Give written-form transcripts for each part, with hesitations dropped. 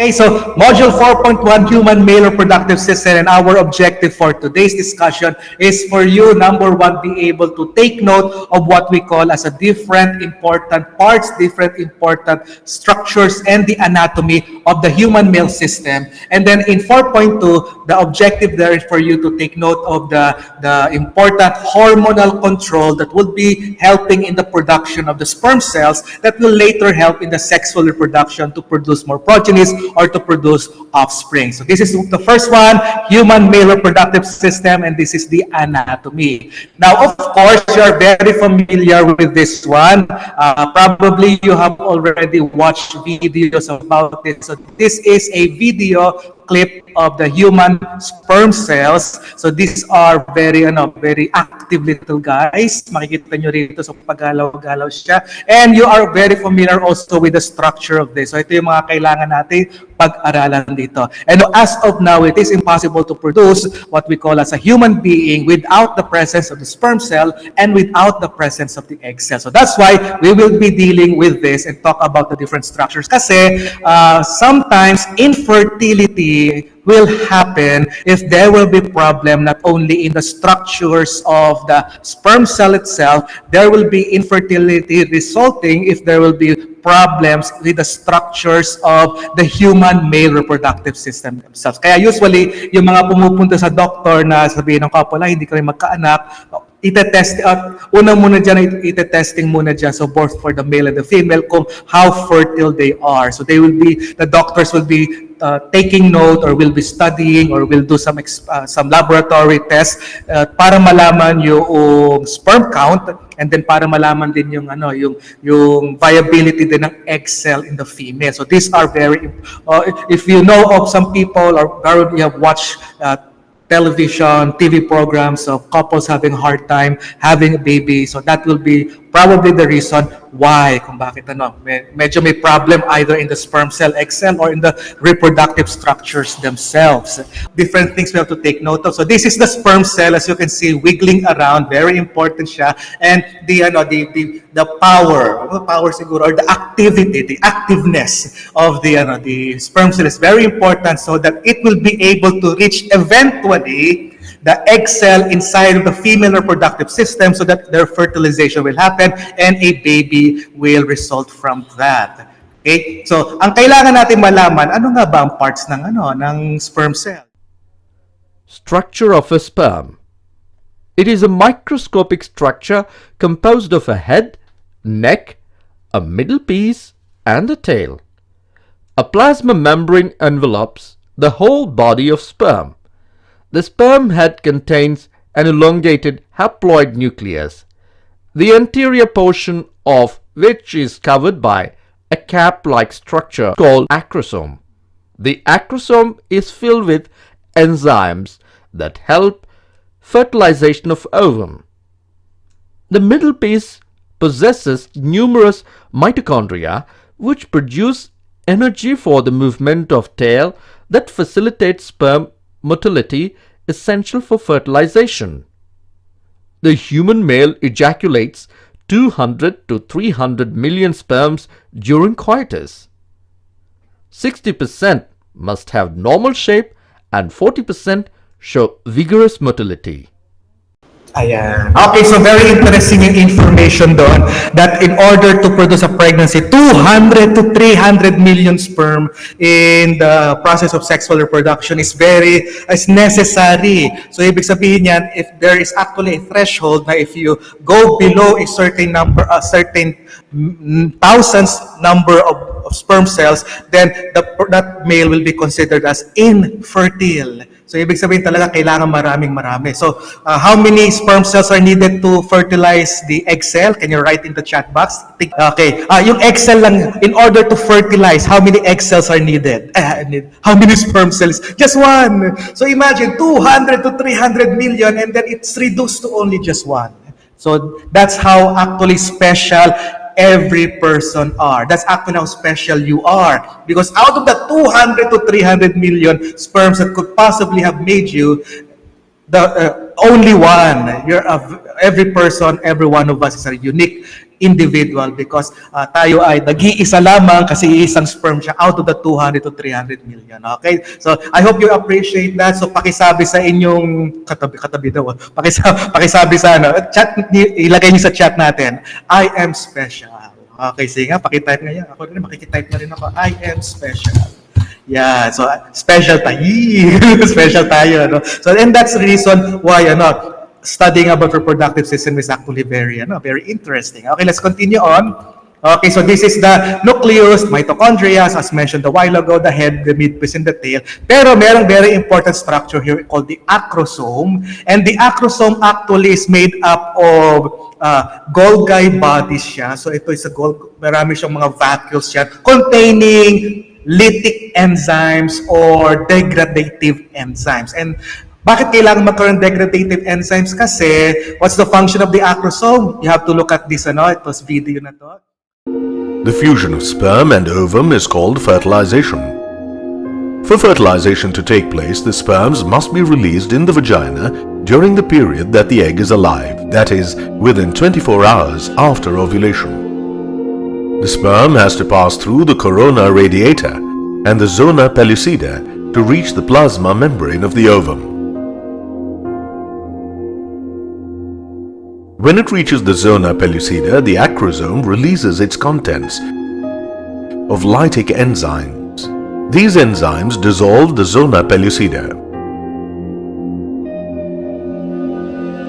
Okay, so Module 4.1, Human Male Reproductive System, and our objective for today's discussion is for you, number one, be able to take note of what we call as a different important parts, different important structures, and the anatomy of the human male system. And then in 4.2, the objective there is for you to take note of the important hormonal control that will be helping in the production of the sperm cells that will later help in the sexual reproduction to produce more progenies or to produce offspring. So this is the first one, human male reproductive system, and this is the anatomy. Now, of course, you are very familiar with this one. Probably you have already watched videos about this. So this is a video clip of the human sperm cells. So these are very active little guys. Makikita nyo rito sa paggalaw-galaw siya. And you are very familiar also with the structure of this. So ito yung mga kailangan natin pag-aralan dito. And as of now, it is impossible to produce what we call as a human being without the presence of the sperm cell and without the presence of the egg cell. So that's why we will be dealing with this and talk about the different structures. Kasi sometimes infertility will happen if there will be problem not only in the structures of the sperm cell itself, there will be infertility resulting if there will be problems with the structures of the human male reproductive system themselves. Kaya usually, yung mga pumupunta sa doctor na sabihin ng couple, hindi kami magkaanak, itetest, una muna dyan, itetesting muna dyan, so both for the male and the female, kung how fertile they are. So the doctors will be taking note or will be studying or will do some laboratory tests para malaman yung sperm count, and then para malaman din yung yung viability din ng egg cell in the female. So these are very if you know of some people or probably have watched television, TV programs of couples having a hard time having a baby. So that will be probably the reason why, kung bakit medyo may problem either in the sperm cell, egg cell, or in the reproductive structures themselves. Different things we have to take note of. So this is the sperm cell, as you can see, wiggling around. Very important siya. And the power siguro, or the activity, the activeness of the sperm cell is very important so that it will be able to reach eventually the egg cell inside of the female reproductive system so that their fertilization will happen and a baby will result from that. Okay? So, ang kailangan natin malaman, ano nga ba ang parts ng sperm cell? Structure of a sperm. It is a microscopic structure composed of a head, neck, a middle piece, and a tail. A plasma membrane envelopes the whole body of sperm. The sperm head contains an elongated haploid nucleus, the anterior portion of which is covered by a cap-like structure called acrosome. The acrosome is filled with enzymes that help fertilization of ovum. The middle piece possesses numerous mitochondria which produce energy for the movement of tail that facilitates sperm motility, essential for fertilization. The human male ejaculates 200 to 300 million sperms during coitus. 60% must have normal shape and 40% show vigorous motility. Ayan. Okay, so very interesting yung information doon that in order to produce a pregnancy, 200 to 300 million sperm in the process of sexual reproduction is necessary. So ibig sabihin yan, if there is actually a threshold na if you go below a certain number, a certain thousands number of sperm cells, then that male will be considered as infertile. So, ibig sabihin talaga kailangan marami. So, how many sperm cells are needed to fertilize the egg cell? Can you write in the chat box? Okay. Yung egg cell lang, in order to fertilize, how many egg cells are needed? How many sperm cells? Just one. So, imagine 200 to 300 million and then it's reduced to only just one. So, that's how actually special every person are. That's actually how special you are. Because out of the 200 to 300 million sperms that could possibly have made you, only one. Every person, every one of us is a unique individual because tayo ay nag-iisa lamang kasi isang sperm siya out of the 200 to 300 million. Okay? So, I hope you appreciate that. So, pakisabi sa inyong katabi daw. Pakisabi sa chat, ilagay niyo sa chat natin, I am special. Okay, sige nga, pakitype nga yan. Ako rin, makikitype na rin ako, I am special. Yeah, so special tayo. Special tayo. No? So, and that's the reason why, studying about reproductive system is actually very interesting. Okay, let's continue on. Okay, so this is the nucleus, mitochondria, as mentioned a while ago, the head, the midpiece, and the tail. Pero merong very important structure here called the acrosome. And the acrosome actually is made up of Golgi bodies siya. So ito is marami siyang mga vacuoles siya containing lytic enzymes or degradative enzymes. And bakit kailangan magkaroon degradative enzymes? Kasi, what's the function of the acrosome? You have to look at this, Ito's video na to. The fusion of sperm and ovum is called fertilization. For fertilization to take place, the sperms must be released in the vagina during the period that the egg is alive, that is, within 24 hours after ovulation. The sperm has to pass through the corona radiata and the zona pellucida to reach the plasma membrane of the ovum. When it reaches the zona pellucida, the acrosome releases its contents of lytic enzymes. These enzymes dissolve the zona pellucida.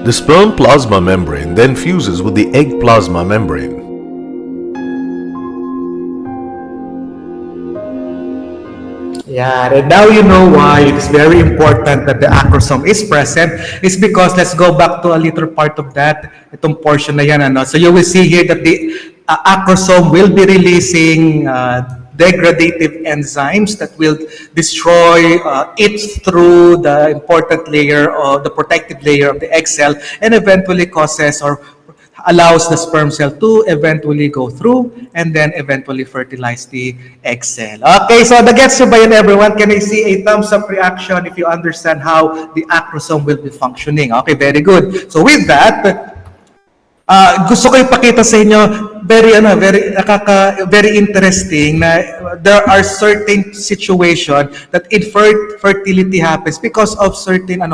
The sperm plasma membrane then fuses with the egg plasma membrane. Yeah, and now you know why it is very important that the acrosome is present. It's because, let's go back to a little part of that, itong portion na yan. So you will see here that the acrosome will be releasing degradative enzymes that will destroy it through the important layer or the protective layer of the egg cell and eventually causes or allows the sperm cell to eventually go through and then eventually fertilize the egg cell. Okay, so nagets nyo ba yun, everyone? Can I see a thumbs up reaction if you understand how the acrosome will be functioning? Okay, very good. So with that, gusto ko ipakita sa inyo very interesting na there are certain situation that infertility happens because of certain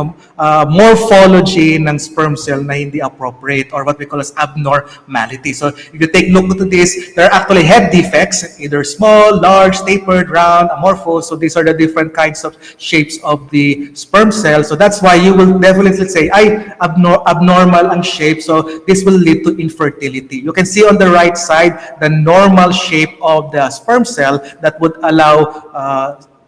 morphology ng sperm cell na hindi appropriate or what we call as abnormality. So if you take a look to this, there are actually head defects, either small, large, tapered, round, amorphous. So these are the different kinds of shapes of the sperm cell. So that's why you will definitely say, abnormal ang shape. So this will lead to infertility. You can see on the right side the normal shape of the sperm cell that would allow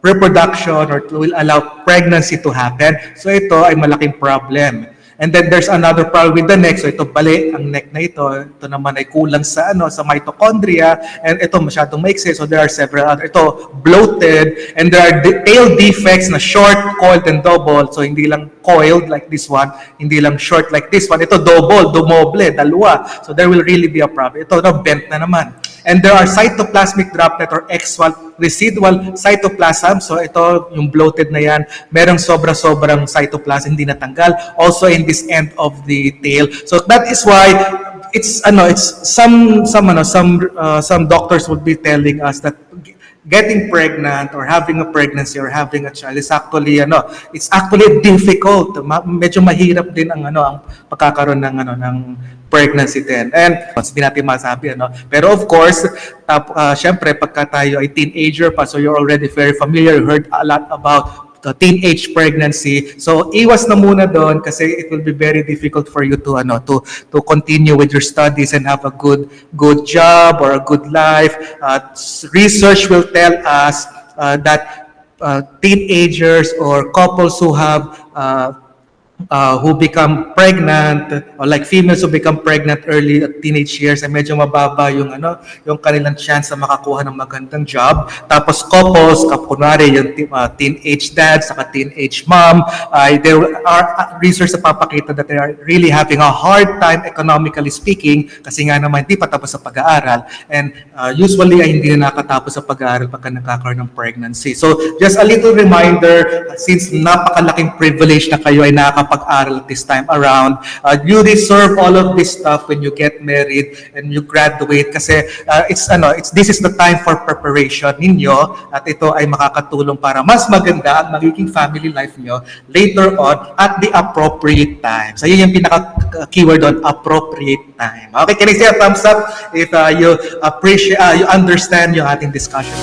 reproduction or will allow pregnancy to happen. So ito ay malaking problem. And then there's another problem with the neck. So ito bali, ang neck na ito. Ito naman ay kulang sa sa mitochondria. And ito masyadong maiksi. So there are several other. Ito bloated. And there are tail defects na short, coiled, and double. So hindi lang coiled like this one. Hindi lang short like this one. Ito double, dumoble, dalawa. So there will really be a problem. Ito bent na naman. And there are cytoplasmic droplet or exual residual cytoplasm. So ito, yung bloated na yan, merong sobra-sobrang cytoplasm hindi natanggal. Also in this end of the tail. So that is why it's some doctors would be telling us that getting pregnant or having a pregnancy or having a child is actually it's actually difficult. Medyo mahirap din ang pagkakaroon ng pregnancy din. And hindi natin masabi Pero of course, syempre pagka tayo ay teenager pa, so you're already very familiar, you heard a lot about the teenage pregnancy. So iwas na muna doon kasi it will be very difficult for you to continue with your studies and have a good job or a good life. Research will tell us that teenagers or couples who have who become pregnant or like females who become pregnant early at teenage years ay medyo mababa yung kanilang chance na makakuha ng magandang job. Tapos couples, kunwari yung teenage dad saka teenage mom, there are research na papakita that they are really having a hard time economically speaking kasi nga naman hindi pa tapos sa pag-aaral and usually ay hindi na nakatapos sa pag-aaral pagka nagkakaroon ng pregnancy. So just a little reminder, since napakalaking privilege na kayo ay nakakapag pag-aral this time around. You deserve all of this stuff when you get married and you graduate kasi this is the time for preparation ninyo at ito ay makakatulong para mas maganda ang magiging family life nyo later on at the appropriate time. So yun yung pinaka-keyword on appropriate time. Okay, can I say a thumbs up if you appreciate, you understand yung ating discussion?